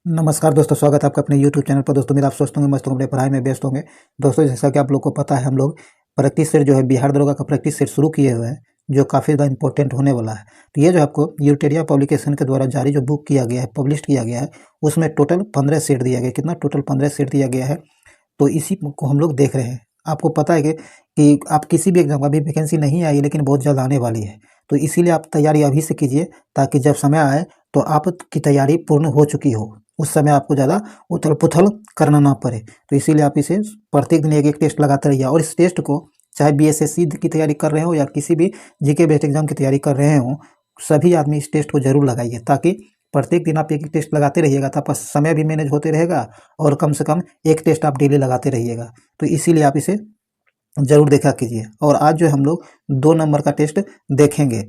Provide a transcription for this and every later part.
नमस्कार दोस्तों, स्वागत है आपका अपने YouTube चैनल पर। दोस्तों मेरा आप स्वस्थ होंगे, मस्त होंगे, अपने पढ़ाई में व्यस्त होंगे। दोस्तों जैसा कि आप लोग को पता है, हम लोग प्रैक्टिस सेट जो है बिहार दरोगा का प्रैक्टिस सेट शुरू किए हुए हैं, जो काफ़ी ज़्यादा इंपॉर्टेंट होने वाला है। तो ये जो आपको यूटेरिया पब्लिकेशन के द्वारा जारी जो बुक किया गया है, पब्लिश किया गया है, उसमें टोटल 15 सेट दिया गया है। कितना? टोटल 15 सेट दिया गया है। तो इसी को हम लोग देख रहे हैं। आपको पता है कि आप किसी भी एग्जाम, अभी वैकेंसी नहीं आई लेकिन बहुत जल्द आने वाली है। तो इसीलिए आप तैयारी अभी से कीजिए, ताकि जब समय आए तो आपकी तैयारी पूर्ण हो चुकी हो, उस समय आपको ज़्यादा उथल पुथल करना ना पड़े। तो इसीलिए आप इसे प्रत्येक दिन एक एक टेस्ट लगाते रहिए। और इस टेस्ट को चाहे बीएसएससी की तैयारी कर रहे हो या किसी भी जीके बेस्ड एग्जाम की तैयारी कर रहे हो, सभी आदमी इस टेस्ट को जरूर लगाइए, ताकि प्रत्येक दिन आप एक एक टेस्ट लगाते रहिएगा तो आपका समय भी मैनेज होते रहेगा और कम से कम एक टेस्ट आप डेली लगाते रहिएगा। तो इसीलिए आप इसे ज़रूर देखा कीजिए। और आज जो हम लोग 2 नंबर का टेस्ट देखेंगे,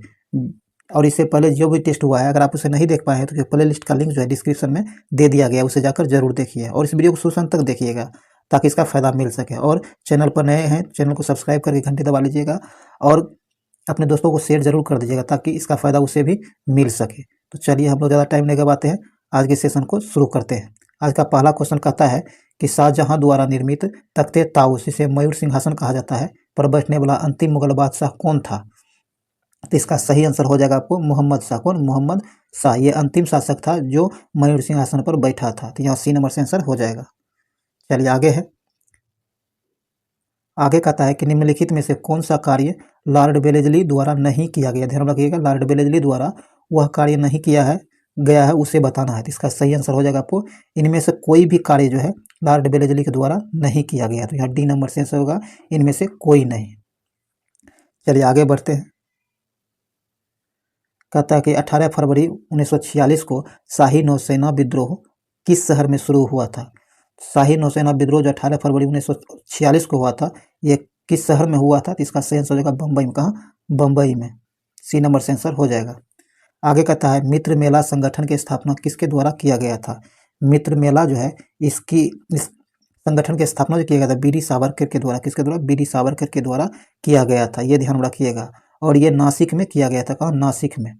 और इससे पहले जो भी टेस्ट हुआ है, अगर आप उसे नहीं देख पाए हैं तो प्ले लिस्ट का लिंक जो है डिस्क्रिप्शन में दे दिया गया है, उसे जाकर जरूर देखिए। और इस वीडियो को शुरू तक देखिएगा ताकि इसका फ़ायदा मिल सके। और चैनल पर नए हैं, चैनल को सब्सक्राइब करके घंटी दबा लीजिएगा और अपने दोस्तों को शेयर जरूर कर दीजिएगा, ताकि इसका फ़ायदा उसे भी मिल सके। तो चलिए हम लोग ज़्यादा टाइम नहीं गवाते हैं, आज के सेशन को शुरू करते हैं। आज का पहला क्वेश्चन कहता है कि शाहजहां द्वारा निर्मित तख्ते ताऊस, इसे मयूर सिंहासन कहा जाता है, पर बैठने वाला अंतिम मुगल बादशाह कौन था? तो इसका सही आंसर हो जाएगा आपको मोहम्मद शाह। कौन? मोहम्मद शाह। ये अंतिम शासक था जो मयूर सिंहासन पर बैठा था। तो यहाँ सी नंबर से आंसर हो जाएगा। चलिए आगे है। आगे कहता है कि निम्नलिखित में से कौन सा कार्य लॉर्ड वेलेस्ली द्वारा नहीं किया गया? ध्यान रखिएगा, लॉर्ड वेलेस्ली द्वारा वह कार्य नहीं किया है गया है, उसे बताना है। तो इसका सही आंसर हो जाएगा आपको इनमें से कोई भी कार्य जो है लॉर्ड वेलेस्ली के द्वारा नहीं किया गया। तो यहाँ डी नंबर से आंसर होगा इनमें से कोई नहीं। चलिए आगे बढ़ते हैं। कहता है कि 18 फरवरी 1946 को शाही नौसेना विद्रोह किस शहर में शुरू हुआ था? शाही नौसेना विद्रोह जो 18 फरवरी 1946 को हुआ था, ये किस शहर में हुआ था? तो इसका सही आंसर हो जाएगा बम्बई में। कहाँ? बम्बई में। सी नंबर से आंसर हो जाएगा। आगे कहता है मित्र मेला संगठन की स्थापना किसके द्वारा किया गया था? मित्र मेला जो है इस संगठन की स्थापना जो किया गया था बीडी सावरकर के द्वारा। किसके द्वारा? बीडी सावरकर के द्वारा किया गया था, ये ध्यान रखिएगा। और ये नासिक में किया गया था। कहाँ? नासिक में।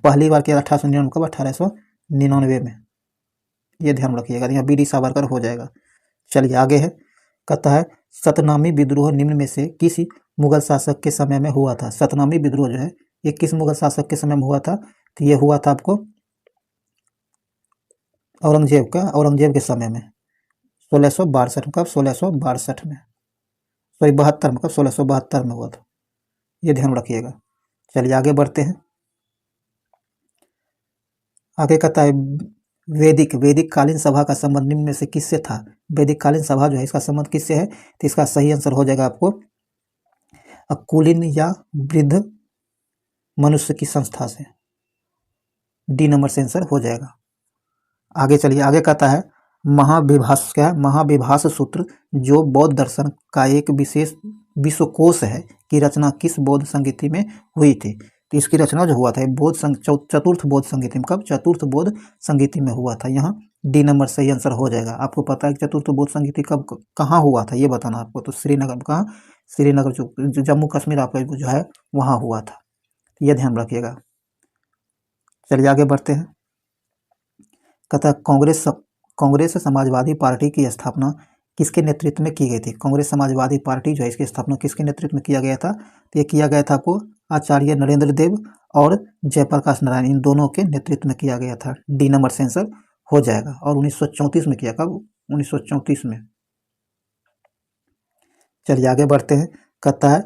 पहली बार किया 1899 कब? 1899 में। ये ध्यान रखिएगा। यहाँ बीडी सावरकर हो जाएगा। चलिए आगे है। कहता है सतनामी विद्रोह निम्न में से किस मुगल शासक के समय में हुआ था? सतनामी विद्रोह जो है ये किस मुगल शासक के समय में हुआ था? तो ये हुआ था आपको औरंगजेब के समय में। 1662 में। कब? 1662 में। सॉरी 72 में। कब? 1672 में हुआ था। ये ध्यान रखिएगा। चलिए आगे बढ़ते हैं। आगे कहता है वैदिक कालीन सभा का संबंध निम्न में से किससे था? वैदिक कालीन सभा जो है इसका संबंध किससे है? तो इसका सही आंसर हो जाएगा आपको कुलीन या वृद्ध मनुष्य की संस्था से। डी नंबर से आंसर हो जाएगा। आगे चलिए। आगे कहता है महाविभास सूत्र जो बौद्ध दर्शन का एक विशेष विश्वकोश है की रचना किस बौद्ध संगीति में हुई थी? तो इसकी रचना जो हुआ था चतुर्थ बौद्ध संगीति में। कब? चतुर्थ बौद्ध संगीति में हुआ था। यहाँ डी नंबर सही आंसर हो जाएगा। आपको पता है कि चतुर्थ बौद्ध संगीति कब कहाँ हुआ था, ये बताना आपको। तो श्रीनगर में। कहाँ? श्रीनगर जो जम्मू कश्मीर आपका जो है वहाँ हुआ था, ये ध्यान रखिएगा। चलिए आगे बढ़ते हैं। कहता है कांग्रेस समाजवादी पार्टी की स्थापना किसके नेतृत्व में की गई थी? कांग्रेस समाजवादी पार्टी जो है इसकी स्थापना किसके नेतृत्व में किया गया था? तो ये किया गया था आपको आचार्य नरेंद्र देव और जयप्रकाश नारायण, इन दोनों के नेतृत्व में किया गया था। डी नंबर से आंसर हो जाएगा। और 1934 में किया। कब? 1934 में। चलिए आगे बढ़ते हैं। कहता है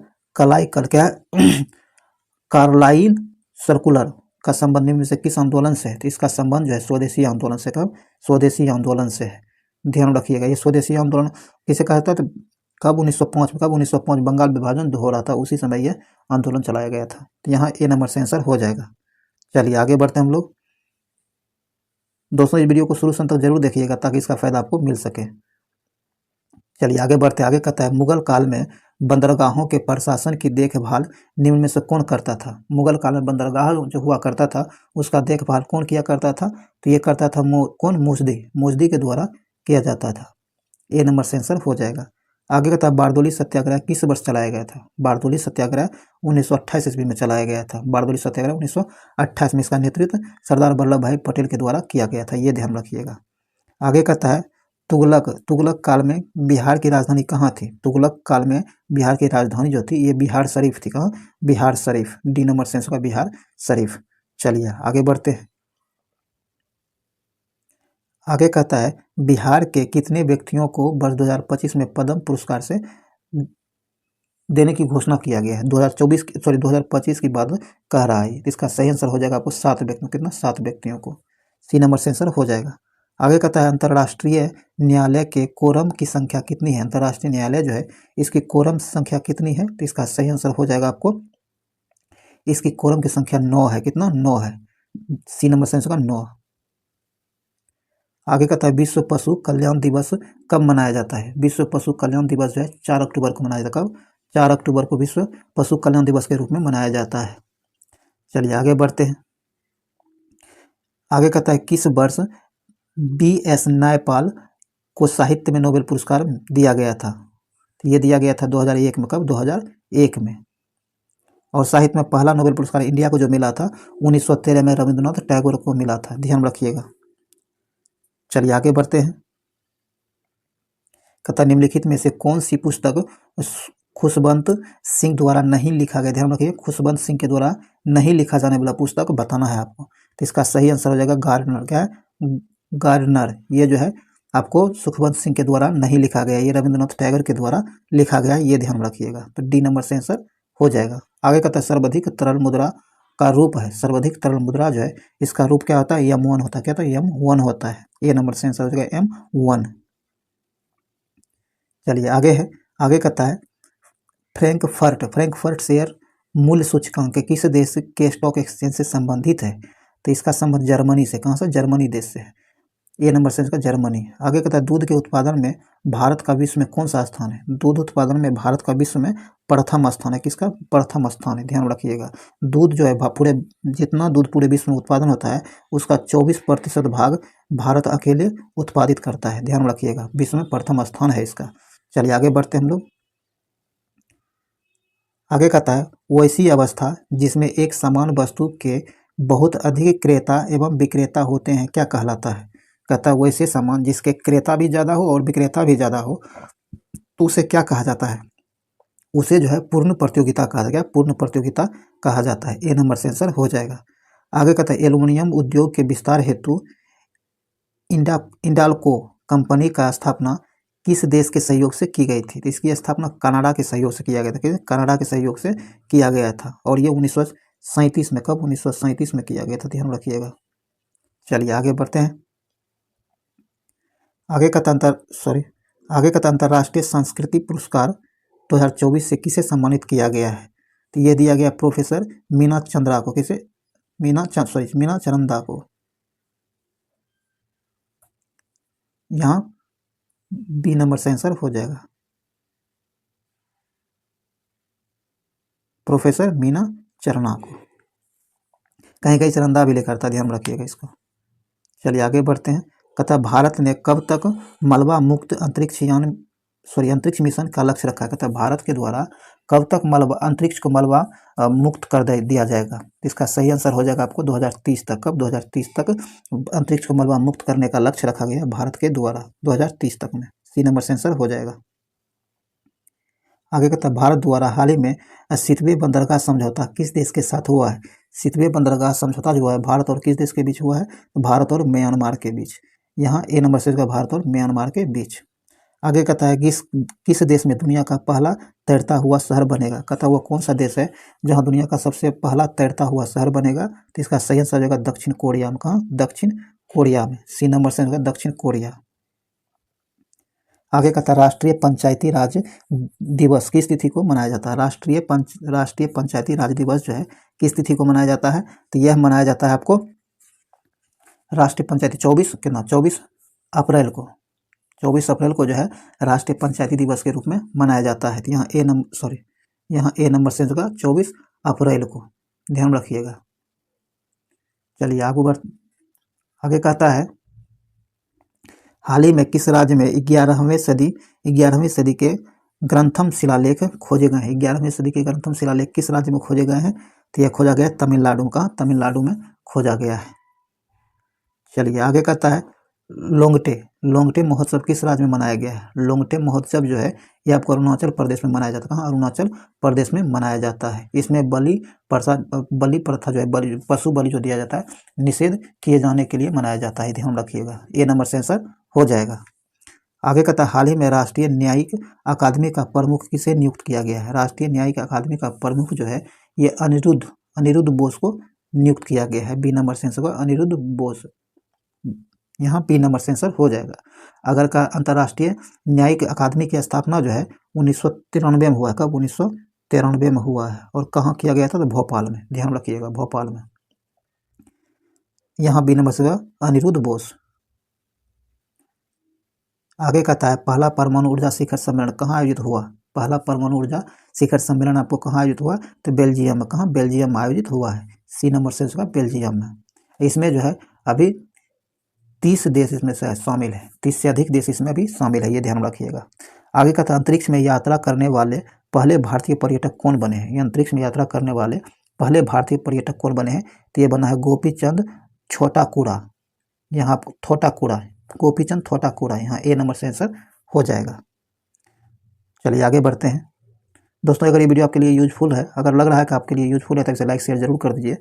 कार्लाइल सर्कुलर का संबंध निम्न में से किस आंदोलन से है? तो इसका संबंध जो है स्वदेशी आंदोलन से। कब? स्वदेशी आंदोलन से है। ध्यान रखिएगा। ये स्वदेशी आंदोलन किसे कहा था? तो कब? 1905 में। कब? 1905 बंगाल विभाजन हो रहा था, उसी समय यह आंदोलन चलाया गया था। तो यहाँ ए नंबर से आंसर हो जाएगा। चलिए आगे बढ़ते हैं हम लोग। दोस्तों इस वीडियो को शुरू से अंत तक जरूर देखिएगा ताकि इसका फायदा आपको मिल सके। चलिए आगे बढ़ते। आगे कहता है मुगल काल में बंदरगाहों के प्रशासन की देखभाल निम्न में से कौन करता था? मुगल काल में बंदरगाह जो हुआ करता था उसका देखभाल कौन किया करता था? तो ये करता था कौन? मुजदी के द्वारा किया जाता था। ए नंबर से आंसर हो जाएगा। आगे कहता है बारदोली सत्याग्रह किस वर्ष चलाया गया था? बारदोली सत्याग्रह 1928 ईस्वी में चलाया गया था। बारदोली सत्याग्रह 1928 में, इसका नेतृत्व सरदार वल्लभ भाई पटेल के द्वारा किया गया था, ये ध्यान रखिएगा। आगे कहता है तुगलक काल में बिहार की राजधानी कहाँ थी? तुगलक काल में बिहार की राजधानी जो थी ये बिहार शरीफ थी। कहाँ? Bihar Sharif. D number sense का बिहार शरीफ। चलिए आगे बढ़ते हैं। आगे कहता है बिहार के कितने व्यक्तियों को वर्ष 2025 में पद्म पुरस्कार से देने की घोषणा किया गया है? 2025 की बात कह रहा है। इसका सही आंसर हो जाएगा आपको 7 व्यक्तियों। कितना? 7 व्यक्तियों को। सी नंबर से आंसर हो जाएगा। आगे कहता है अंतर्राष्ट्रीय न्यायालय के कोरम की संख्या कितनी है? अंतर्राष्ट्रीय न्यायालय जो है इसकी कोरम संख्या कितनी है? तो इसका सही आंसर हो जाएगा आपको, इसकी कोरम की संख्या 9 है। कितना? 9 है। सी नंबर से आंसर का 9। आगे कहता है विश्व पशु कल्याण दिवस कब मनाया जाता है? विश्व पशु कल्याण दिवस जो है 4 अक्टूबर को मनाया जाता है। कब? 4 अक्टूबर को विश्व पशु कल्याण दिवस के रूप में मनाया जाता है। चलिए आगे बढ़ते हैं। आगे कहता है किस वर्ष BS नायपाल को साहित्य में नोबेल पुरस्कार दिया गया था? तो ये दिया गया था 2001 में। कब? 2001 में। और साहित्य में पहला नोबेल पुरस्कार इंडिया को जो मिला था 1913 में रविंद्रनाथ टैगोर को मिला था, ध्यान रखिएगा। चलिए आगे बढ़ते हैं। कहता निम्नलिखित में से कौन सी पुस्तक खुशवंत सिंह द्वारा नहीं लिखा गया? ध्यान रखिए, खुशवंत सिंह के द्वारा नहीं लिखा जाने वाला पुस्तक बताना है आपको। तो इसका सही आंसर हो जाएगा गार्डनर। क्या है? गार्डनर। ये जो है आपको सुखवंत सिंह के द्वारा नहीं लिखा गया, ये रविंद्रनाथ टैगोर के द्वारा लिखा गया, ये ध्यान रखिएगा। तो डी नंबर से आंसर हो जाएगा। आगे कहता है सर्वाधिक तरल मुद्रा का रूप है। सर्वाधिक तरल मुद्रा जो है इसका रूप क्या होता है? M1 होता है। क्या होता है? M1 होता है। ए नंबर से आंसर हो जाएगा M1। चलिए आगे है। आगे कहता है फ्रैंकफर्ट शेयर मूल्य सूचकांक किस देश के स्टॉक एक्सचेंज से संबंधित है? तो इसका संबंध जर्मनी से। कहाँ से? जर्मनी देश से है। ए नंबर से इसका जर्मनी। आगे कहता है दूध के उत्पादन में भारत का विश्व में कौन सा स्थान है? दूध उत्पादन में भारत का विश्व में प्रथम स्थान है। किसका? प्रथम स्थान है, ध्यान रखिएगा। दूध जो है पूरे जितना दूध पूरे विश्व में उत्पादन होता है उसका 24% भाग भारत अकेले उत्पादित करता है, ध्यान रखिएगा। विश्व में प्रथम स्थान है इसका। चलिए आगे बढ़ते हम लोग। आगे कहता है वैसी अवस्था जिसमें एक समान वस्तु के बहुत अधिक क्रेता एवं विक्रेता होते हैं क्या कहलाता है? कहता है वैसे सामान जिसके क्रेता भी ज़्यादा हो और विक्रेता भी ज़्यादा हो तो उसे क्या कहा जाता है? उसे जो है पूर्ण प्रतियोगिता कहा जाएगा। पूर्ण प्रतियोगिता कहा जाता है। ए नंबर से आंसर हो जाएगा। आगे कहता है एल्युमिनियम उद्योग के विस्तार हेतु इंडाल्को कंपनी का स्थापना किस देश के सहयोग से की गई थी? तो इसकी स्थापना कनाडा के सहयोग से किया गया था। कनाडा के सहयोग से किया गया था और ये 1937 में। कब? 1937 में किया गया था, ध्यान रखिएगा। चलिए आगे बढ़ते हैं। आगे का अंतर्राष्ट्रीय संस्कृति पुरस्कार 2024 से किसे सम्मानित किया गया है? तो ये दिया गया प्रोफेसर मीना चंद्रा को। किसे? मीना चंद्रा को। यहाँ बी नंबर से आंसर हो जाएगा, प्रोफेसर मीना चरना को। कहीं कहीं चरंदा भी लिखा था, ध्यान रखिएगा इसको। चलिए आगे बढ़ते हैं। कहता भारत ने कब तक मलबा मुक्त अंतरिक्ष मिशन का लक्ष्य रखा है? कहता भारत के द्वारा कब तक अंतरिक्ष को मलबा मुक्त कर दिया जाएगा? इसका सही आंसर हो जाएगा आपको 2030 तक। कब? 2030 तक अंतरिक्ष को मलबा मुक्त करने का लक्ष्य रखा गया भारत के द्वारा, 2030 तक में। सी नंबर से आंसर हो जाएगा। आगे कहता भारत द्वारा हाल ही में 80वें बंदरगाह समझौता किस देश के साथ हुआ है? 80वें बंदरगाह समझौता जो है भारत और किस देश के बीच हुआ है? भारत और म्यांमार के बीच। यहाँ ए नंबर से भारत और म्यांमार के बीच। आगे कहता है किस देश में दुनिया का पहला तैरता हुआ शहर बनेगा? कहता वो कौन सा देश है जहाँ दुनिया का सबसे पहला तैरता हुआ शहर बनेगा? तो इसका सही आंसर होगा दक्षिण कोरिया में। कहाँ? दक्षिण कोरिया में। सी नंबर से होगा दक्षिण कोरिया। आगे कहता है राष्ट्रीय पंचायती राज दिवस किस तिथि को मनाया जाता है? राष्ट्रीय पंचायती राज दिवस जो है किस तिथि को मनाया जाता है? तो यह मनाया जाता है आपको राष्ट्रीय पंचायती 24 अप्रैल को। 24 अप्रैल को जो है राष्ट्रीय पंचायती दिवस के रूप में मनाया जाता है। तो यहाँ ए नंबर से होगा 24 अप्रैल को, ध्यान रखिएगा। चलिए आगे कहता है हाल ही में किस राज्य में 11वीं सदी के ग्रंथम शिलालेख खोजे गए हैं। 11वीं सदी के ग्रंथम शिलालेख किस राज्य में खोजे गए हैं? तो यह खोजा गया तमिलनाडु का, तमिलनाडु में खोजा गया है। चलिए आगे कहता है लोंगटे। लोंगटे महोत्सव किस राज्य में मनाया गया है? लोंगटे महोत्सव जो है ये आपको अरुणाचल प्रदेश में मनाया जाता है। कहाँ? अरुणाचल प्रदेश में मनाया जाता है। इसमें बलि प्रथा जो है, पशु बलि जो दिया जाता है, निषेध किए जाने के लिए मनाया जाता है, ध्यान रखिएगा। ए नंबर से आंसर हो जाएगा। आगे कहता है हाल ही में राष्ट्रीय न्यायिक अकादमी का प्रमुख किसे नियुक्त किया गया है? राष्ट्रीय न्यायिक अकादमी का प्रमुख जो है ये अनिरुद्ध बोस को नियुक्त किया गया है। बी नंबर से आंसर होगा अनिरुद्ध बोस। यहाँ बी नंबर से आंसर हो जाएगा। अगर का अंतर्राष्ट्रीय न्यायिक अकादमी की स्थापना जो है 1993 में हुआ है। कब? 1993 में हुआ है। और कहाँ किया गया था? तो भोपाल में, ध्यान रखिएगा, भोपाल में। यहाँ बी नंबर से होगा अनिरुद्ध बोस। आगे कहता है पहला परमाणु ऊर्जा शिखर सम्मेलन कहाँ आयोजित हुआ? पहला परमाणु ऊर्जा शिखर सम्मेलन आपको कहाँ आयोजित हुआ? तो बेल्जियम में। कहाँ? बेल्जियम में आयोजित हुआ है। सी नंबर से होगा बेल्जियम में। इसमें जो है अभी 30 देश इसमें से शामिल है, 30 से अधिक देश इसमें भी शामिल है, ये ध्यान रखिएगा। आगे कहता है अंतरिक्ष में यात्रा करने वाले पहले भारतीय पर्यटक कौन बने हैं? ये अंतरिक्ष में यात्रा करने वाले पहले भारतीय पर्यटक कौन बने हैं? तो ये बना है गोपीचंद छोटाकुड़ा। यहाँ थोटाकुड़ा, गोपीचंद थोटाकुड़ा, यहाँ ए नंबर से आंसर हो जाएगा। चलिए आगे बढ़ते हैं। दोस्तों अगर ये वीडियो आपके लिए यूजफुल है, अगर लग रहा है कि आपके लिए यूजफुल है तो इसे लाइक शेयर जरूर कर दीजिए,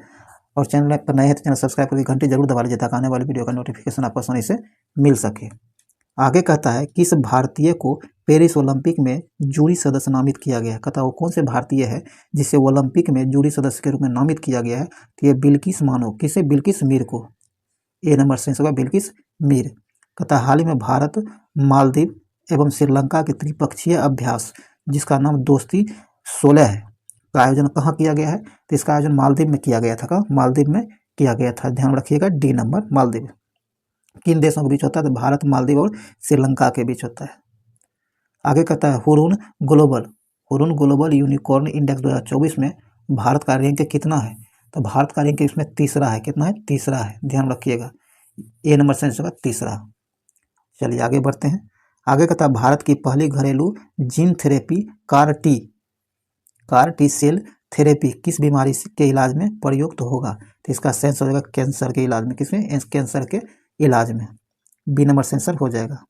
और चैनल पर नए हैं तो चैनल सब्सक्राइब करके घंटी जरूर दबा लीजिए ताकि आने वाली वीडियो का नोटिफिकेशन आपको आसानी से मिल सके। आगे कहता है किस भारतीय को पेरिस ओलंपिक में जूरी सदस्य नामित किया गया है? कहता है वो कौन से भारतीय है जिसे ओलंपिक में जूरी सदस्य के रूप में नामित किया गया है? तो ये बिल्किस मानो। किसे? बिल्किस मीर को। ए नंबर से होगा बिल्किस मीर। कहता है हाल ही में भारत, मालदीव एवं श्रीलंका के त्रिपक्षीय अभ्यास जिसका नाम दोस्ती 16 है का आयोजन कहाँ किया गया है? तो इसका आयोजन मालदीव में किया गया था। कहाँ? मालदीव में किया गया था, ध्यान रखिएगा। D number Maldives. किन देशों के बीच होता है? तो भारत, मालदीव और श्रीलंका के बीच होता है। आगे कहता है हुरून ग्लोबल यूनिकॉर्न इंडेक्स 2024 में भारत का रैंक कितना है? तो भारत का रैंक इसमें तीसरा है। कितना है? तीसरा है, ध्यान रखिएगा। ए नंबर से होगा तीसरा। चलिए आगे बढ़ते हैं। आगे कहता है भारत की पहली घरेलू gene therapy CAR T cell therapy किस बीमारी के इलाज में प्रयुक्त होगा? तो इसका सेंस हो जाएगा कैंसर के इलाज में। किसमें? कैंसर के इलाज में। बी नंबर सेंसर हो जाएगा।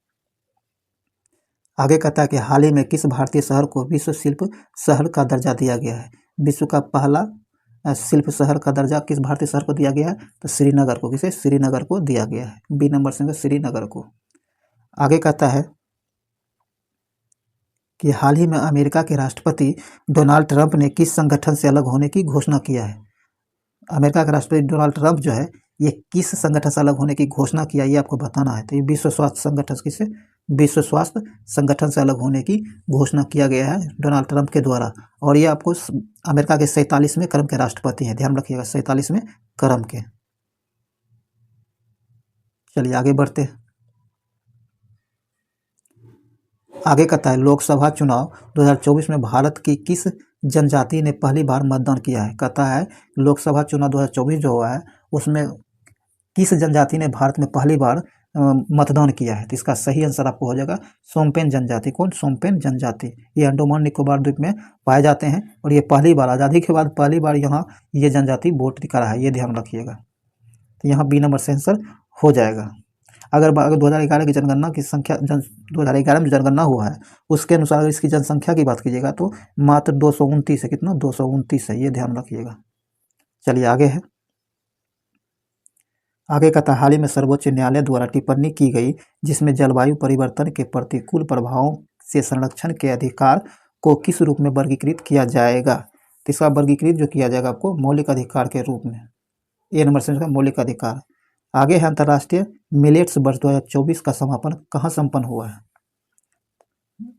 आगे कहता है कि हाल ही में किस भारतीय शहर को विश्व शिल्प शहर का दर्जा दिया गया है? विश्व का पहला शिल्प शहर का दर्जा किस भारतीय शहर को दिया गया है? तो श्रीनगर को। किसे? श्रीनगर को दिया गया है। बी नंबर से श्रीनगर को। आगे कहता है कि हाल ही में अमेरिका के राष्ट्रपति डोनाल्ड ट्रंप ने किस संगठन से अलग होने की घोषणा किया है? अमेरिका के राष्ट्रपति डोनाल्ड ट्रंप जो है ये किस संगठन से अलग होने की घोषणा किया, ये आपको बताना है। तो ये विश्व स्वास्थ्य संगठन, किससे? विश्व स्वास्थ्य संगठन से अलग होने की घोषणा किया गया है डोनाल्ड ट्रंप के द्वारा। और ये आपको अमेरिका के 47वें क्रम के राष्ट्रपति हैं, ध्यान रखिएगा, 47वें क्रम के। चलिए आगे बढ़ते हैं। आगे कहता है लोकसभा चुनाव 2024 में भारत की किस जनजाति ने पहली बार मतदान किया है? कहता है लोकसभा चुनाव 2024 जो हुआ है उसमें किस जनजाति ने भारत में पहली बार मतदान किया है? तो इसका सही आंसर आपको हो जाएगा सोमपेन जनजाति। कौन? सोमपेन जनजाति। ये अंडमान निकोबार द्वीप में पाए जाते हैं और ये पहली बार, आज़ादी के बाद पहली बार यहाँ ये जनजाति वोट करा है, ये ध्यान रखिएगा। तो यहाँ बी नंबर से आंसर हो जाएगा। अगर 2011 की जनगणना की संख्या 2011 में जो जनगणना हुआ है उसके अनुसार अगर इसकी जनसंख्या की बात कीजिएगा तो मात्र 229 है। कितना? 229 है, ये ध्यान रखिएगा। चलिए आगे है। आगे कहता हाल ही में सर्वोच्च न्यायालय द्वारा टिप्पणी की गई जिसमें जलवायु परिवर्तन के प्रतिकूल प्रभावों से संरक्षण के अधिकार को किस रूप में वर्गीकृत किया जाएगा? तो इसका वर्गीकृत जो किया जाएगा आपको मौलिक अधिकार के रूप में। ए नंबर से मौलिक अधिकार। आगे है अंतर्राष्ट्रीय मिलेट्स वर्ष 2024 का समापन कहाँ संपन्न हुआ है?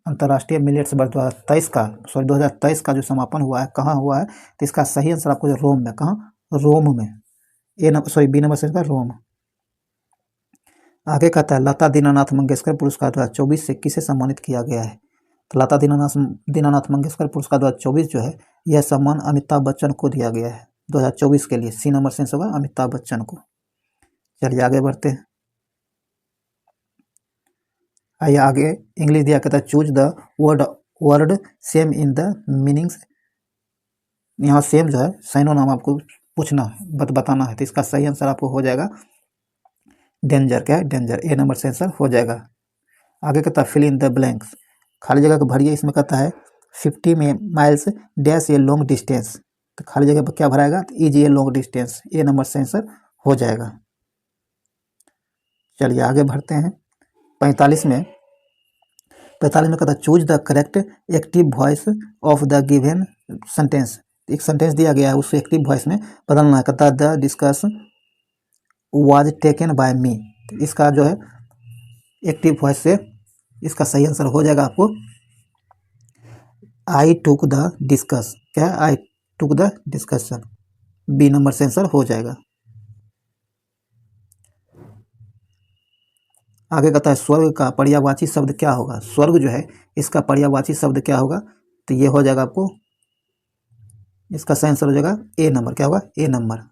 अंतर्राष्ट्रीय मिलेट्स वर्ष 2023 का जो समापन हुआ है कहाँ हुआ है? तो इसका सही आंसर आपको रोम में। कहाँ? रोम में। बी नंबर से रोम। आगे कहता है लता दीनानाथ मंगेशकर पुरस्कार 2024 से किसे सम्मानित किया गया है? तो लता दीनानाथ मंगेशकर पुरस्कार 2024 जो है यह सम्मान अमिताभ बच्चन को दिया गया है 2024 के लिए। सी नंबर से होगा अमिताभ बच्चन को। चलिए आगे बढ़ते हैं। आइए आगे इंग्लिश दिया कहता है choose the word word same in the meanings, यहाँ सेम जो है साइनोनाम आपको पूछना है, बताना है। तो इसका सही आंसर आपको हो जाएगा डेंजर। क्या है? डेंजर। ए नंबर से आंसर हो जाएगा। आगे कहता है फिल इन द ब्लैंक्स, खाली जगह को भरिए। इसमें कहता है 50 में miles dash a long distance, तो खाली जगह पर क्या भराएगा? तो is a long distance. A number से आंसर हो जाएगा। चलिए आगे बढ़ते हैं। 45 में कहता है choose the correct active voice of the given sentence. एक सेंटेंस दिया गया है, उसको एक्टिव वॉइस में बदलना है। कहता है the discus was taken by me, इसका जो है एक्टिव वॉइस से इसका सही आंसर हो जाएगा आपको आई टुक द डिस्कस। क्या है? I took the discussion. B number से आंसर हो जाएगा। आगे कहता है स्वर्ग का पर्यायवाची शब्द क्या होगा? स्वर्ग जो है इसका पर्यायवाची शब्द क्या होगा? तो ये हो जाएगा आपको, इसका सही आंसर हो जाएगा ए नंबर। क्या होगा? ए नंबर।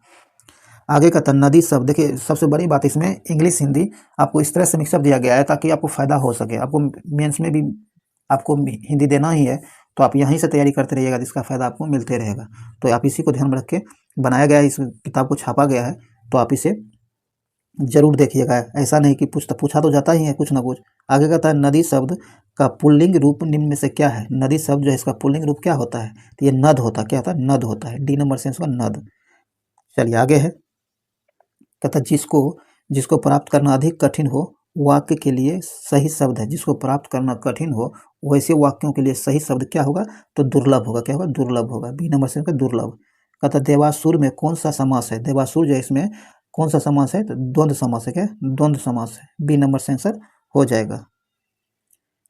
आगे कहता है नदी शब्द। देखिए सबसे बड़ी बात इसमें इंग्लिश हिंदी आपको इस तरह से मिक्सअप दिया गया है ताकि आपको फायदा हो सके। आपको मेंस में भी आपको हिंदी देना ही है, तो आप यहीं से तैयारी करते रहिएगा, जिसका फायदा आपको मिलते रहेगा। तो आप इसी को ध्यान में रख के बनाया गया है, इस किताब को छापा गया है, तो आप इसे जरूर देखिएगा। ऐसा नहीं कि पूछा तो जाता ही है कुछ ना कुछ। आगे कहता है नदी शब्द का पुल्लिंग रूप निम्न में से क्या है? नदी शब्द जो है इसका पुल्लिंग रूप क्या होता है? तो ये नद होता है। क्या होता है? नद होता है। डी नंबर से इसका नद। चलिए आगे है। कहता है जिसको प्राप्त करना अधिक कठिन हो वाक्य के लिए सही शब्द है। जिसको प्राप्त करना कठिन हो वैसे वाक्यों के लिए सही शब्द क्या होगा? तो दुर्लभ होगा। क्या होगा? दुर्लभ होगा। बी नंबर से दुर्लभ। कहता है देवासुर में कौन सा समास है? देवासुर जो है इसमें कौन सा समास है? तो द्वंद्व समास है। क्या? द्वंद्व समास है। बी नंबर से आंसर हो जाएगा।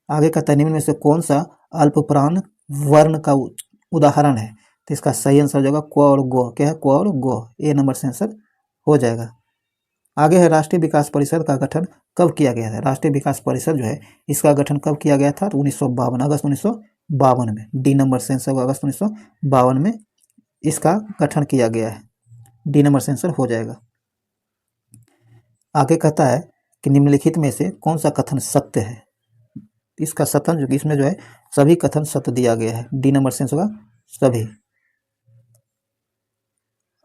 आगे कहता है निम्न में से कौन सा अल्प प्राण वर्ण का उदाहरण है? तो इसका सही आंसर हो जाएगा क्व और गो। क्या है? क्व और गो। ए नंबर से आंसर हो जाएगा। आगे है राष्ट्रीय विकास परिषद का गठन कब किया गया था? राष्ट्रीय विकास परिषद जो है इसका गठन कब किया गया था? तो 1952, अगस्त 1952 में। डी नंबर से आंसर अगस्त 1952 में इसका गठन किया गया है। डी नंबर से आंसर हो जाएगा। आगे कहता है कि निम्नलिखित में से कौन सा कथन सत्य है? इसका कथन जो इसमें जो है सभी कथन सत्य दिया गया है। डी नंबर से आंसर होगा सभी।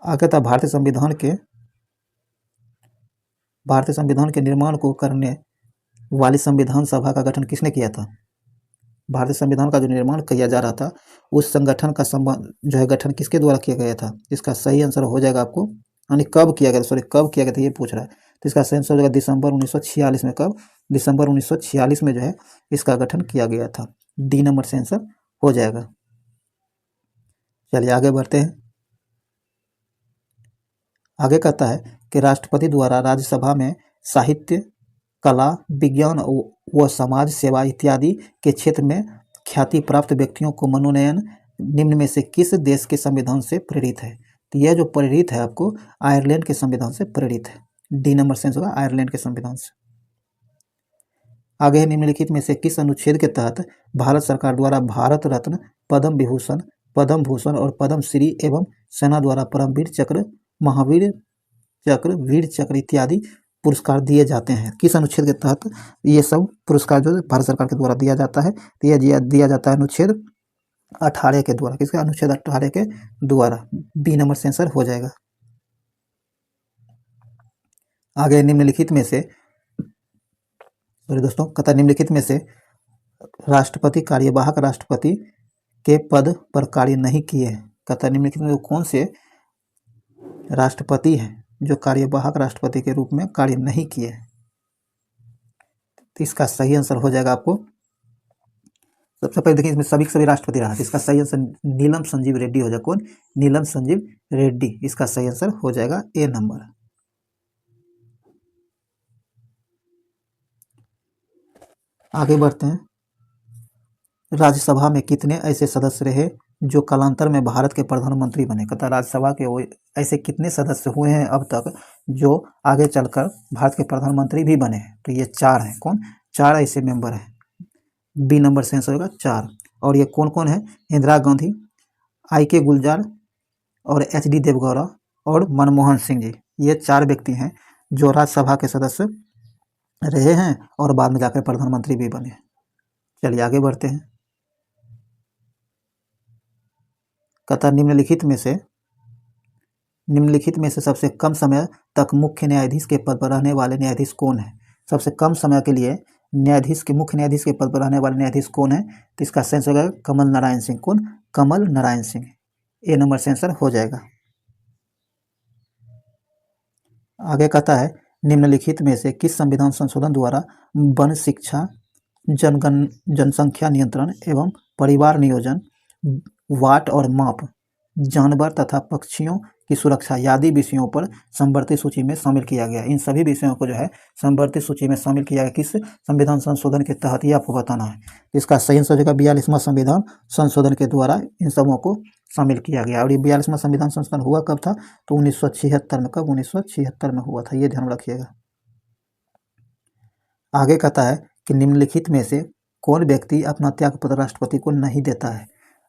आगे कहता है भारतीय संविधान के निर्माण को करने वाली संविधान सभा का गठन किसने किया था? भारतीय संविधान का जो निर्माण किया जा रहा था उस संगठन का जो है गठन किसके द्वारा किया गया था? इसका सही आंसर हो जाएगा आपको, यानी कब किया गया, सॉरी कब किया गया था ये पूछ रहा है। तो इसका सही आंसर हो जाएगा दिसंबर 1946 में। कब? दिसंबर 1946 में जो है इसका गठन किया गया था। डी नंबर से आंसर हो जाएगा। चलिए आगे बढ़ते हैं। आगे कहता है कि राष्ट्रपति द्वारा राज्यसभा में साहित्य, कला, विज्ञान व समाज सेवा इत्यादि के क्षेत्र में ख्याति प्राप्त व्यक्तियों को मनोनयन निम्न में से किस देश के संविधान से प्रेरित है? तो यह जो प्रेरित है आपको आयरलैंड के संविधान से प्रेरित है। डी नंबर से होगा आयरलैंड के संविधान से। आगे है निम्नलिखित में से किस अनुच्छेद के तहत भारत सरकार द्वारा भारत रत्न, पद्म विभूषण, पद्म भूषण और पद्म श्री एवं सेना द्वारा परमवीर चक्र, महावीर चक्र, वीर चक्र इत्यादि पुरस्कार दिए जाते हैं? किस अनुच्छेद के तहत ये सब पुरस्कार जो भारत सरकार के द्वारा दिया जाता है? तो यह दिया जाता है अनुच्छेद 18 के द्वारा। किसका? अनुच्छेद 18 के द्वारा। बी नंबर से आंसर हो जाएगा। आगे निम्नलिखित में से दोस्तों कहता निम्नलिखित में से राष्ट्रपति कार्यवाहक राष्ट्रपति के पद पर कार्य नहीं किए। कहता निम्नलिखित में कौन से राष्ट्रपति हैं जो कार्यवाहक राष्ट्रपति के रूप में कार्य नहीं किए? तो इसका सही आंसर हो जाएगा आपको, सबसे पहले देखिए इसमें सभी राष्ट्रपति रहा। इसका सही आंसर नीलम संजीव रेड्डी हो जाएगा। कौन? नीलम संजीव रेड्डी। इसका सही आंसर हो जाएगा ए नंबर। आगे बढ़ते हैं। राज्यसभा में कितने ऐसे सदस्य रहे जो कालांतर में भारत के प्रधानमंत्री बने? कहता राज्यसभा के वो ऐसे कितने सदस्य हुए हैं अब तक जो आगे चलकर भारत के प्रधानमंत्री भी बने हैं? तो ये 4 हैं। कौन? 4 ऐसे मेंबर हैं। बी नंबर से आंसर होगा 4। और ये कौन कौन है? इंदिरा गांधी, IK गुलजार और HD देवगौड़ा और मनमोहन सिंह जी। ये 4 व्यक्ति हैं जो राज्यसभा के सदस्य रहे हैं और बाद में जाकर प्रधानमंत्री भी बने। चलिए आगे बढ़ते हैं। कहता निम्नलिखित में से सबसे कम समय तक मुख्य न्यायाधीश के पद पर रहने वाले न्यायाधीश कौन है? सबसे कम समय के लिए मुख्य न्यायाधीश के पद पर रहने वाले न्यायाधीश कौन है? तो इसका सेंस होगा कमल नारायण सिंह। कौन? कमल नारायण सिंह। ए नंबर से आंसर हो जाएगा। आगे कहता है निम्नलिखित में से किस संविधान संशोधन द्वारा वन शिक्षा, जनसंख्या नियंत्रण एवं परिवार नियोजन, वाट और माप, जानवर तथा पक्षियों की सुरक्षा आदि विषयों पर समवर्ती सूची में शामिल किया गया? इन सभी विषयों को जो है समवर्ती सूची में शामिल किया गया किस संविधान संशोधन के तहत, ये आपको बताना है। इसका सही आंसर हो जाएगा 42वां संविधान संशोधन के द्वारा इन सबों को शामिल किया गया। और ये 42वां संविधान संशोधन हुआ कब था? तो 1976 में। कब? 1976 में हुआ था, ये ध्यान रखिएगा। आगे कहता है कि निम्नलिखित में से कौन व्यक्ति अपना त्यागपत्र राष्ट्रपति को नहीं देता है?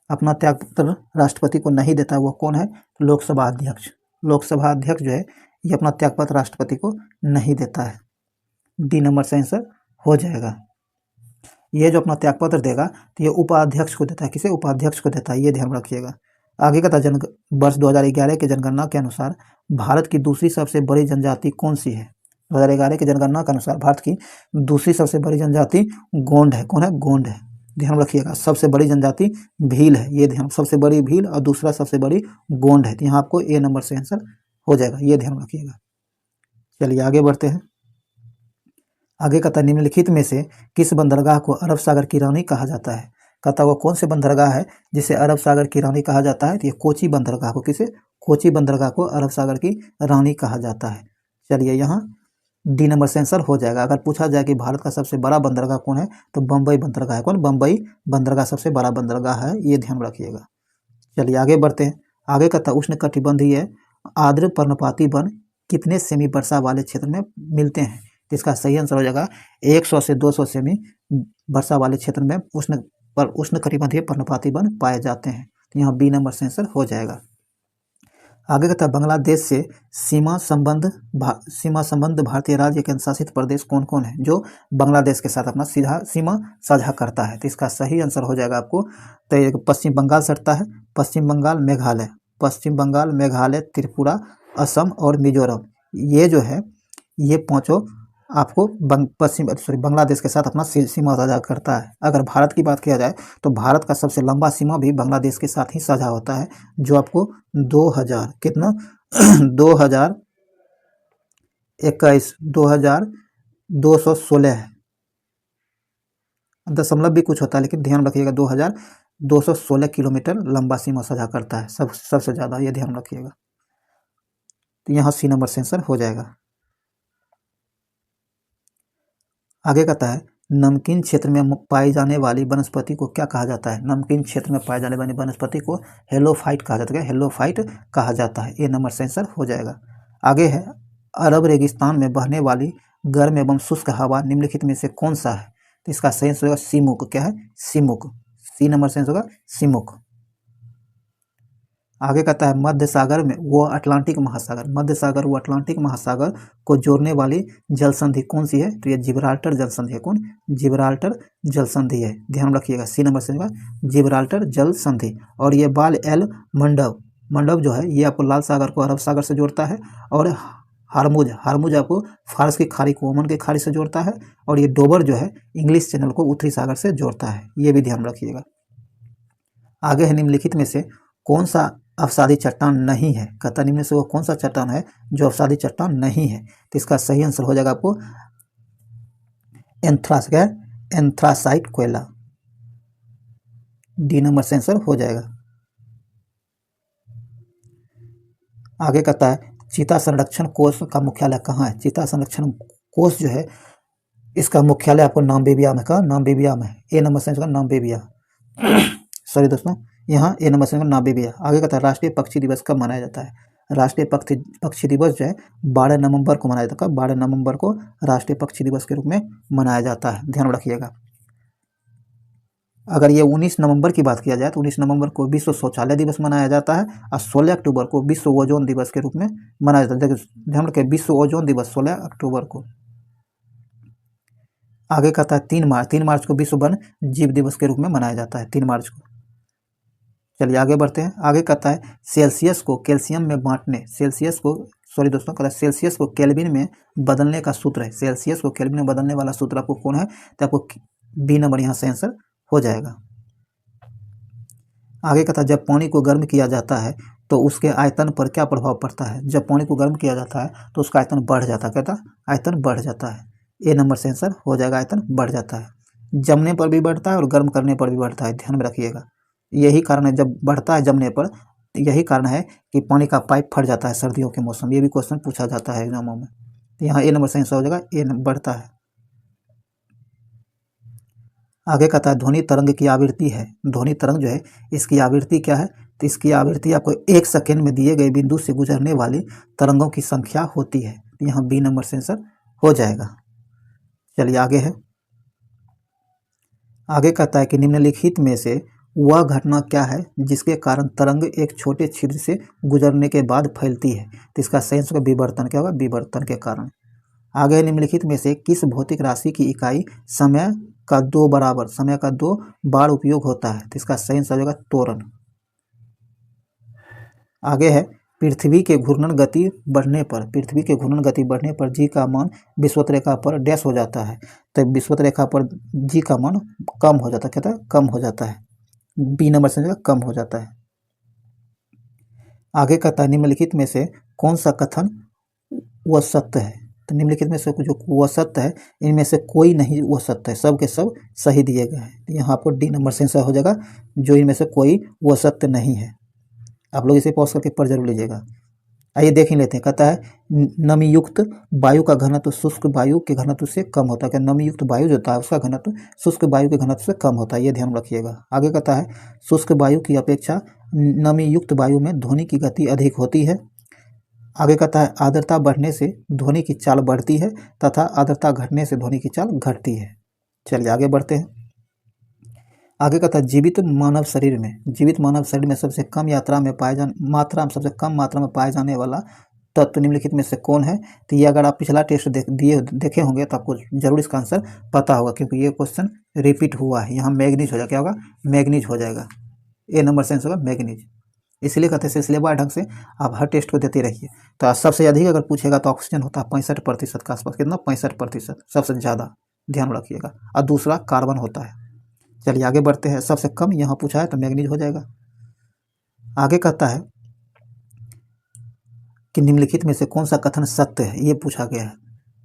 अपना त्यागपत्र राष्ट्रपति को नहीं देता है वो कौन है? लोकसभा अध्यक्ष। लोकसभा अध्यक्ष जो है ये अपना त्यागपत्र राष्ट्रपति को नहीं देता है। डी नंबर से आंसर हो जाएगा। ये जो अपना त्यागपत्र देगा तो ये उपाध्यक्ष को देता है। किसे? उपाध्यक्ष को देता है, ये ध्यान रखिएगा। आगे कहता है वर्ष 2011 के जनगणना के अनुसार भारत की दूसरी सबसे बड़ी जनजाति कौन सी है? 2011 की जनगणना के अनुसार भारत की दूसरी सबसे बड़ी जनजाति गोंड है। कौन है? गोंड है, ध्यान रखिएगा। सबसे बड़ी जनजाति भील है, ये ध्यान, सबसे बड़ी भील और दूसरा सबसे बड़ी गोंड है। तो यहाँ आपको ए नंबर से आंसर हो जाएगा, ये ध्यान रखिएगा। चलिए आगे बढ़ते हैं। आगे कहता है निम्नलिखित में से किस बंदरगाह को अरब सागर की रानी कहा जाता है? कहता वो कौन से बंदरगाह है जिसे अरब सागर की रानी कहा जाता है? तो ये कोची बंदरगाह को, किसे? कोची बंदरगाह को अरब सागर की रानी कहा जाता है। चलिए यहाँ डी नंबर से आंसर हो जाएगा। अगर पूछा जाए कि भारत का सबसे बड़ा बंदरगाह कौन है तो बम्बई बंदरगाह है। कौन? बम्बई बंदरगाह सबसे बड़ा बंदरगाह है, ये ध्यान रखिएगा। चलिए आगे बढ़ते हैं। आगे कहता उष्णकटिबंधीय आर्द्र पर्णपाती वन कितने सेमी वर्षा वाले क्षेत्र में मिलते हैं? इसका सही आंसर हो जाएगा 100 से 200 सेमी वर्षा वाले क्षेत्र में उष्णकटिबंधीय पर्णपाती वन पाए जाते हैं। तो यहाँ बी नंबर से आंसर हो जाएगा। आगे कहता है बांग्लादेश से सीमा संबंध भारतीय राज्य केंद्र शासित प्रदेश कौन कौन है जो बांग्लादेश के साथ अपना सीधा सीमा साझा करता है? तो इसका सही आंसर हो जाएगा आपको। तो पश्चिम बंगाल सटता है, पश्चिम बंगाल, मेघालय, त्रिपुरा, असम और मिजोरम। ये जो है ये पांचों आपको बांग्लादेश के साथ अपना सीमा साझा करता है। अगर भारत की बात किया जाए तो भारत का सबसे लंबा सीमा भी बांग्लादेश के साथ ही साझा होता है, जो आपको 2000 कितना 2021 2216 है। दशमलव भी कुछ होता है लेकिन ध्यान रखिएगा 2216 किलोमीटर लंबा सीमा साझा करता है, सबसे ज़्यादा, ये ध्यान रखिएगा। तो यहाँ सी नंबर से आंसर हो जाएगा। आगे कहता है नमकीन क्षेत्र में पाई जाने वाली वनस्पति को क्या कहा जाता है? नमकीन क्षेत्र में पाई जाने वाली वनस्पति को हेलोफाइट कहा जाता है। हेलोफाइट कहा जाता है, ए नंबर से आंसर हो जाएगा। आगे है अरब रेगिस्तान में बहने वाली गर्म एवं शुष्क हवा निम्नलिखित में से कौन सा है? तो इसका सही आंसर होगा सिमुक। क्या है? सिमुक। सी नंबर से आंसर होगा सिमुक। आगे कहता है मध्य सागर व अटलांटिक महासागर को जोड़ने वाली जल संधि कौन सी है? तो ये जिब्राल्टर जल संधि है। कौन? जिब्राल्टर जल संधि है, ध्यान रखिएगा। सी नंबर से जिब्राल्टर जल संधि। और ये बाल एल मंडव जो है ये आपको लाल सागर को अरब सागर से जोड़ता है, और हारमुज आपको फारस की खाड़ी को ओमान की खाड़ी से जोड़ता है, और ये डोबर जो है इंग्लिश चैनल को उत्तरी सागर से जोड़ता है, ये भी ध्यान रखिएगा। आगे है निम्नलिखित में से कौन सा अवसादी चट्टान नहीं है? कहता निम्न से वो कौन सा चट्टान है जो अवसादी चट्टान नहीं है? तो इसका सही आंसर हो जाएगा आपको एंथ्रासाइट कोयला। डी नंबर से आंसर हो जाएगा। आगे कहता है चीता संरक्षण कोष का मुख्यालय कहाँ है? चीता संरक्षण कोष जो है इसका मुख्यालय आपको नामबेबिया में है। ए नंबर से आंसर नामबेबिया। सॉरी दोस्तों, यहाँ ए नंबर से नामबेबिया। आगे कहता है राष्ट्रीय पक्षी दिवस कब मनाया जाता है? राष्ट्रीय पक्षी दिवस जो है 12 नवंबर को मनाया जाता है। 12 नवंबर को राष्ट्रीय पक्षी दिवस के रूप में मनाया जाता है, ध्यान रखिएगा। अगर ये 19 नवंबर की बात किया जाए तो 19 नवंबर को विश्व शौचालय दिवस मनाया जाता है, और 16 अक्टूबर को विश्व ओजोन दिवस के रूप में मनाया जाता है। ध्यान रखिए विश्व ओजोन दिवस 16 अक्टूबर को। आगे कहता है 3 मार्च को विश्व वन जीव दिवस के रूप में मनाया जाता है, 3 मार्च को। चलिए आगे बढ़ते हैं। आगे कहता है सेल्सियस को कैल्शियम में बांटने, सेल्सियस को सॉरी दोस्तों कहता है सेल्सियस को केल्विन में बदलने का सूत्र है। सेल्सियस को केल्विन में बदलने वाला सूत्र आपको कौन है, तो आपको बी नंबर यहाँ से आंसर हो जाएगा। आगे कहता है जब पानी को गर्म किया जाता है तो उसके आयतन पर क्या प्रभाव पड़ता है। जब पानी को गर्म किया जाता है तो उसका आयतन बढ़ जाता है, कहता आयतन बढ़ जाता है। ए नंबर से आंसर हो जाएगा, आयतन बढ़ जाता है। जमने पर भी बढ़ता है और गर्म करने पर भी बढ़ता है, ध्यान में रखिएगा। यही कारण है जब बढ़ता है जमने पर, यही कारण है कि पानी का पाइप फट जाता है सर्दियों के मौसम। ये भी क्वेश्चन पूछा जाता है एग्जामों में, तो यहाँ ए नंबर से आंसर हो जाएगा, ए बढ़ता है। आगे कहता है ध्वनि तरंग की आवृत्ति है। ध्वनि तरंग जो है इसकी आवृत्ति क्या है, तो इसकी आवृत्ति आपको 1 सेकेंड में दिए गए बिंदु से गुजरने वाली तरंगों की संख्या होती है। यहाँ बी नंबर से आंसर हो जाएगा। चलिए आगे है। आगे कहता है कि निम्नलिखित में से वह घटना क्या है जिसके कारण तरंग एक छोटे छिद्र से गुजरने के बाद फैलती है। तो इसका सही आंसर विवर्तन क्या होगा, विवर्तन के कारण। आगे निम्नलिखित में से किस भौतिक राशि की इकाई समय का 2 बराबर, समय का 2 बार उपयोग होता है। तो इसका सही आंसर हो जाएगा त्वरण। आगे है पृथ्वी के घूर्णन गति बढ़ने पर, पृथ्वी के घूर्णन गति बढ़ने पर जी का मान विषुवत रेखा पर डैश हो जाता है। तो विषुवत रेखा पर जी का मान कम हो जाता है, कहता है कम हो जाता है। बी नंबर से कम हो जाता है। आगे कहता है निम्नलिखित में से कौन सा कथन वह सत्य है। तो निम्नलिखित में से जो वह सत्य है इनमें से कोई नहीं वह सत्य है, सब के सब सही दिए गए हैं। तो यहाँ आपको डी नंबर से आंसर हो जाएगा, जो इनमें से कोई वह सत्य नहीं है। आप लोग इसे पॉज करके पढ़ जरूर लीजिएगा। आइए देख ही लेते हैं। कहता है नमी युक्त वायु का घनत्व शुष्क वायु के घनत्व से कम होता है। क्या नमी युक्त वायु जो होता है उसका घनत्व शुष्क वायु के घनत्व से कम होता है, ये ध्यान रखिएगा। आगे कहता है शुष्क वायु की अपेक्षा नमी युक्त वायु में ध्वनि की गति अधिक होती है। आगे कहता है आर्द्रता बढ़ने से ध्वनि की चाल बढ़ती है तथा आर्द्रता घटने से ध्वनि की चाल घटती है। चलिए आगे बढ़ते हैं। आगे कहता है जीवित मानव शरीर में, जीवित मानव शरीर में सबसे कम सबसे कम मात्रा में पाए जाने वाला तत्व निम्नलिखित में से कौन है। तो ये अगर आप पिछला टेस्ट देखे होंगे तो आपको जरूर इसका आंसर पता होगा, क्योंकि ये क्वेश्चन रिपीट हुआ है। यहाँ मैग्नीज हो जाएगा, क्या होगा, मैग्नीज हो जाएगा। ए नंबर से आंसर होगा मैग्नीज। इसलिए कहते हैं सिलसिलेवार ढंग से आप हर टेस्ट को देते रहिए। तो सबसे अधिक अगर पूछेगा तो ऑक्सीजन होता है 65% के आसपास, कितना 65% सबसे ज़्यादा, ध्यान रखिएगा। और दूसरा कार्बन होता है। चलिए आगे बढ़ते हैं। सबसे कम यहाँ पूछा है तो मैग्नीज हो जाएगा। आगे कहता है कि निम्नलिखित में से कौन सा कथन सत्य है, ये पूछा गया है।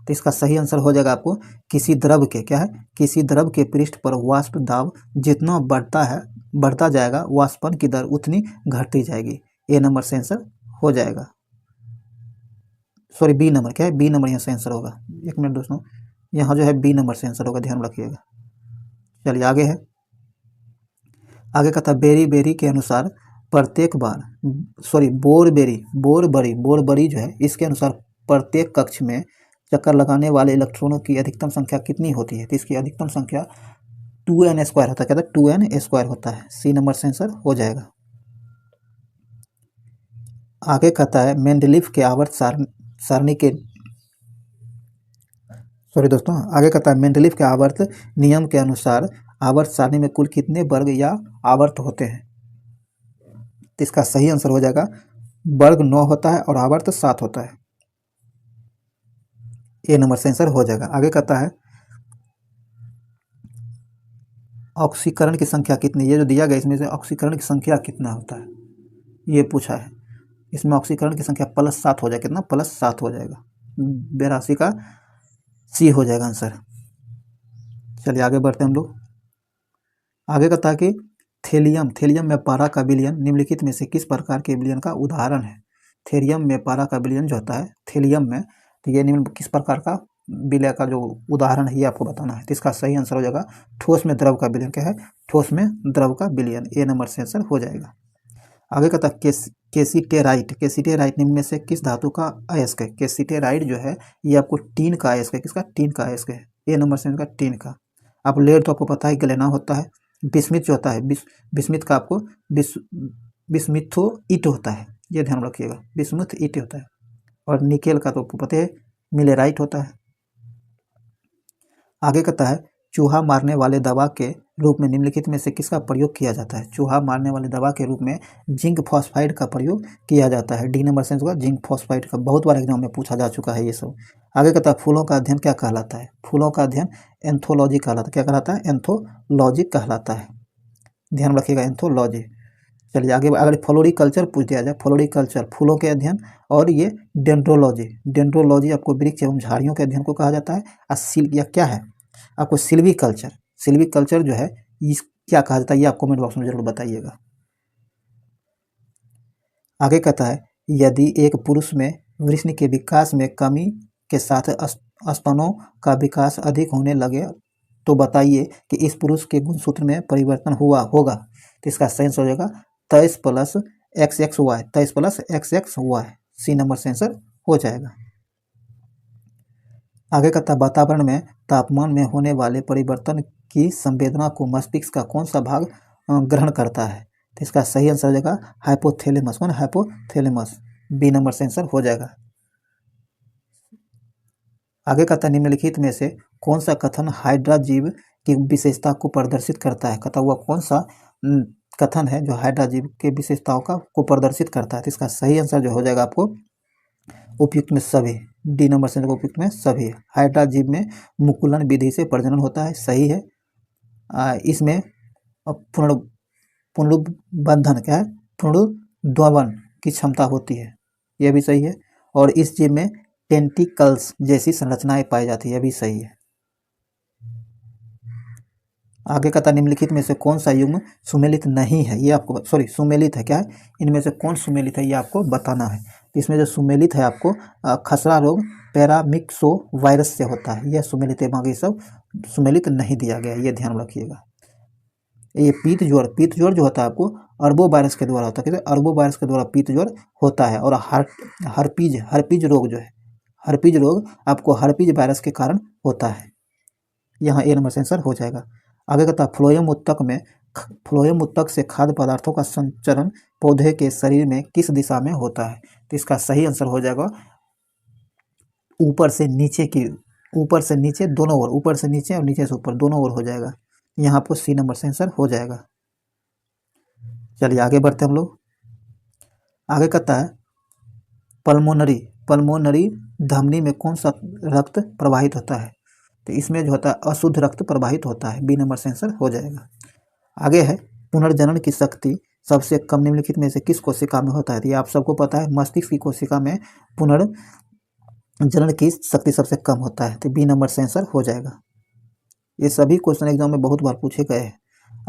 तो इसका सही आंसर हो जाएगा आपको किसी द्रव के, क्या है, किसी द्रव के पृष्ठ पर वाष्प दाब जितना बढ़ता जाएगा वाष्पन की दर उतनी घटती जाएगी। ए नंबर से आंसर हो जाएगा। सॉरी बी नंबर, क्या है, बी नंबर यहाँ से आंसर होगा। एक मिनट दोस्तों, यहाँ जो है बी नंबर से आंसर होगा, ध्यान रखिएगा। चलिए आगे है। आगे कहता है बेरी के अनुसार प्रत्येक बार बोरबरी जो है इसके अनुसार प्रत्येक कक्ष में चक्कर लगाने वाले इलेक्ट्रॉनों की अधिकतम संख्या कितनी होती है। तो इसकी अधिकतम संख्या 2n² होता है, कहता है 2n² होता है। सी नंबर से आंसर हो जाएगा। आगे कहता है मेंडलीफ के आवर्त सारणी के आगे कहता है मेंडलीफ के आवर्त नियम के अनुसार आवर्त सारणी में कुल कितने वर्ग या आवर्त होते हैं। तो इसका सही आंसर हो जाएगा वर्ग 9 होता है और आवर्त 7 होता है। ए नंबर से आंसर हो जाएगा। आगे कहता है ऑक्सीकरण की संख्या कितनी, ये जो दिया गया इसमें से ऑक्सीकरण की संख्या कितना होता है ये पूछा है। इसमें ऑक्सीकरण की संख्या +7 हो जाएगा, कितना +7 हो जाएगा। 82 का सी हो जाएगा आंसर। चलिए आगे बढ़ते हैं हम लोग। आगे कहता है कि थेलियम में पारा का विलयन निम्नलिखित में से किस प्रकार के विलयन का उदाहरण है। थेलियम में पारा का विलयन जो होता है थेलियम में, तो ये निम्न किस प्रकार का विलय का जो उदाहरण है ये आपको बताना है। तो इसका सही आंसर हो जाएगा ठोस में द्रव का विलयन, क्या है, ठोस में द्रव का विलयन। ए नंबर से आंसर हो जाएगा। आगे कहता है केसिटेराइट निम्न में से किस धातु का अयस्क है। केसिटेराइट जो है ये आपको टीन का अयस्क है, किसका, टीन का अयस्क है। ए नंबर से आंसर टीन का। आप लेड तो आपको पता है गलेना होता है। बिस्मिथ जो होता है बिस्मिथ का आपको बिस्मिथो ईट होता है, ये ध्यान रखिएगा, बिस्मुथ ईट होता है। और निकेल का तो आपको पता है मिलेराइट होता है। आगे कहता है चूहा मारने वाले दवा के रूप में निम्नलिखित में से किसका प्रयोग किया जाता है? चूहा मारने वाले दवा के रूप में जिंक फॉस्फाइड का प्रयोग किया जाता है। डी नंबर सेंस होगा जिंक फॉस्फाइड का, बहुत बार एग्जाम में पूछा जा चुका है ये सब। आगे कहता है फूलों का अध्ययन क्या कहलाता है? फूलों का अध्ययन एंथोलॉजी कहलाता है। क्या कहलाता है? एंथोलॉजी कहलाता है, ध्यान रखिएगा, एंथोलॉजी। चलिए आगे, अगर फ्लोरिकल्चर पूछ दिया जाए, फ्लोरिकल्चर फूलों के अध्ययन, और ये डेंड्रोलॉजी, डेंड्रोलॉजी आपको वृक्ष एवं झाड़ियों के अध्ययन को कहा जाता है। और या क्या है आपको सिल्वीकल्चर, सिल्वीकल्चर जो है इस क्या कहा जाता है, ये आप कमेंट बॉक्स में जरूर बताइएगा। आगे कहता है यदि एक पुरुष में वृषण के विकास में कमी के साथ स्तनों का विकास अधिक होने लगे तो बताइए कि इस पुरुष के गुणसूत्र में परिवर्तन हुआ होगा। तो इसका सही आंसर हो जाएगा 23 plus XXY, 23 plus XXY, C number से आंसर हो जाएगा। आगे कहता है वातावरण में तापमान में होने वाले परिवर्तन की संवेदना को मस्तिष्क का कौन सा भाग ग्रहण करता है? तो इसका सही आंसर हो जाएगा हाइपोथैलेमस। कौन? हाइपोथैलेमस, बी नंबर से आंसर हो जाएगा। आगे कहता है निम्नलिखित में से कौन सा कथन हाइड्रा जीव की विशेषता को प्रदर्शित करता है? कहता हुआ कौन सा कथन है जो हाइड्रा जीव के विशेषताओं को प्रदर्शित करता है? तो इसका सही आंसर जो हो जाएगा आपको उपयुक्त में सभी, डी नंबर से उपयुक्त में सभी। हाइड्रा जीव में मुकुलन विधि से प्रजनन होता है, सही है। इसमें पुनरुत्बंधन क्या है? पुनरुद्भवन की क्षमता होती है, यह भी सही है। और इस जीव में टेंटिकल्स जैसी संरचनाएं पाई जाती है, यह भी सही है। आगे कहता निम्नलिखित में से कौन सा युग्म सुमेलित नहीं है? ये आपको सुमेलित है, क्या है? इनमें से कौन सुमेलित है ये आपको बताना है। इसमें जो सुमेलित है आपको खसरा रोग पैरामिक्सो वायरस से होता है, यह सुमेलित है, बाकी सब सुमेलित नहीं दिया गया, ये ध्यान रखिएगा। ये पीत ज्वर जो होता है आपको अरबो वायरस के द्वारा होता है, अरबो वायरस के द्वारा पीत ज्वर होता है। और हर्पीज रोग जो है, हर्पीज रोग आपको हर्पीज वायरस के कारण होता है, यहाँ ए नंबर से आंसर हो जाएगा। आगे कहता है फ्लोएम उत्तक से खाद्य पदार्थों का संचरण पौधे के शरीर में किस दिशा में होता है? तो इसका सही आंसर हो जाएगा ऊपर से नीचे दोनों ओर, ऊपर से नीचे और नीचे से ऊपर दोनों ओर हो जाएगा, यहाँ आपको सी नंबर से आंसर हो जाएगा। चलिए आगे बढ़ते हम लोग। आगे कहता है पल्मोनरी धमनी में कौन सा रक्त प्रवाहित होता है? तो इसमें जो होता है अशुद्ध रक्त प्रवाहित होता है, बी नंबर से आंसर हो जाएगा। आगे है पुनर्जनन की शक्ति सबसे कम निम्नलिखित में से किस कोशिका में होता है? तो ये आप सबको पता है, मस्तिष्क की कोशिका में पुनर्जनन की शक्ति सबसे कम होता है, तो बी नंबर से आंसर हो जाएगा। ये सभी क्वेश्चन एग्जाम में बहुत बार पूछे गए हैं।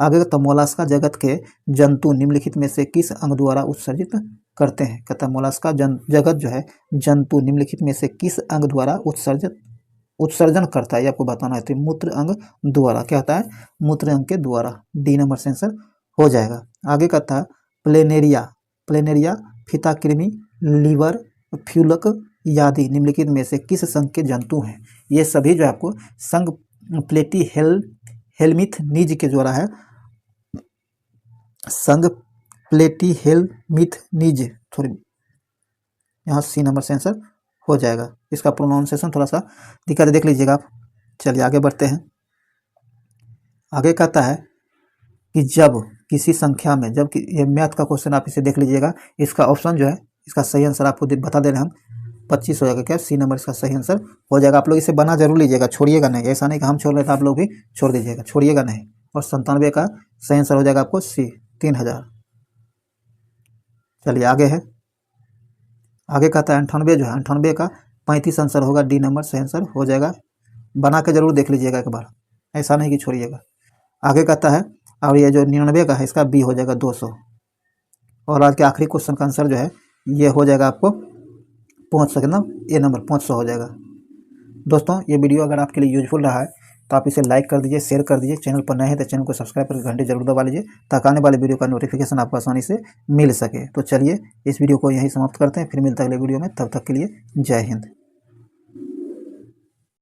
आगे तो मोलास्का जगत के जंतु निम्नलिखित में से किस अंग द्वारा उत्सर्जित करते हैं? कहता है मोलास्का जगत जो है जंतु निम्नलिखित में से किस अंग द्वारा उत्सर्जन करता है, ये आपको बताना है। तो मूत्र अंग द्वारा, क्या होता है? मूत्र अंग के द्वारा, डी नंबर से आंसर हो जाएगा। आगे कहता है प्लेनेरिया फीता कृमि लीवर फ्यूलक आदि निम्नलिखित में से किस संघ के जंतु हैं? ये सभी जो आपको संघ प्लेटी हेलमिथ नीज के द्वारा है, संघ प्लेटी हेलमिथ नीज, थोड़ी यहाँ सी नंबर से आंसर हो जाएगा। इसका प्रोनाउंसिएशन थोड़ा सा दिक्कत देख लीजिएगा आप। चलिए आगे बढ़ते हैं। आगे कहता है कि जब किसी संख्या में, जब ये मैथ का क्वेश्चन आप इसे देख लीजिएगा, इसका ऑप्शन जो है, इसका सही आंसर आपको बता दे रहे हैं हम, 25 हो जाएगा। क्या सी नंबर इसका सही आंसर हो जाएगा। आप लोग इसे बना जरूर लीजिएगा, छोड़िएगा नहीं, ऐसा नहीं कि हम छोड़ रहे थे आप लोग भी छोड़ दीजिएगा, छोड़िएगा नहीं। और 97 का सही आंसर हो जाएगा आपको सी, 3000। चलिए आगे है। आगे कहता है 98 जो है, 98 का 35 आंसर होगा, डी नंबर सही आंसर हो जाएगा। बना के जरूर देख लीजिएगा एक बार, ऐसा नहीं कि छोड़िएगा। आगे कहता है, और ये जो 99 का है इसका बी हो जाएगा 200। और आज के आखिरी क्वेश्चन का आंसर जो है ये हो जाएगा आपको 500 कितना, ए नंबर 500 हो जाएगा। दोस्तों ये वीडियो अगर आपके लिए यूजफुल रहा है तो आप इसे लाइक कर दीजिए, शेयर कर दीजिए। चैनल पर नए हैं तो चैनल को सब्सक्राइब करके घंटे जरूर दबा लीजिए, ताकि आने वाले वीडियो का नोटिफिकेशन आपको आसानी से मिल सके। तो चलिए इस वीडियो को यहीं समाप्त करते हैं, फिर मिलता है अगले वीडियो में, तब तक के लिए जय हिंद।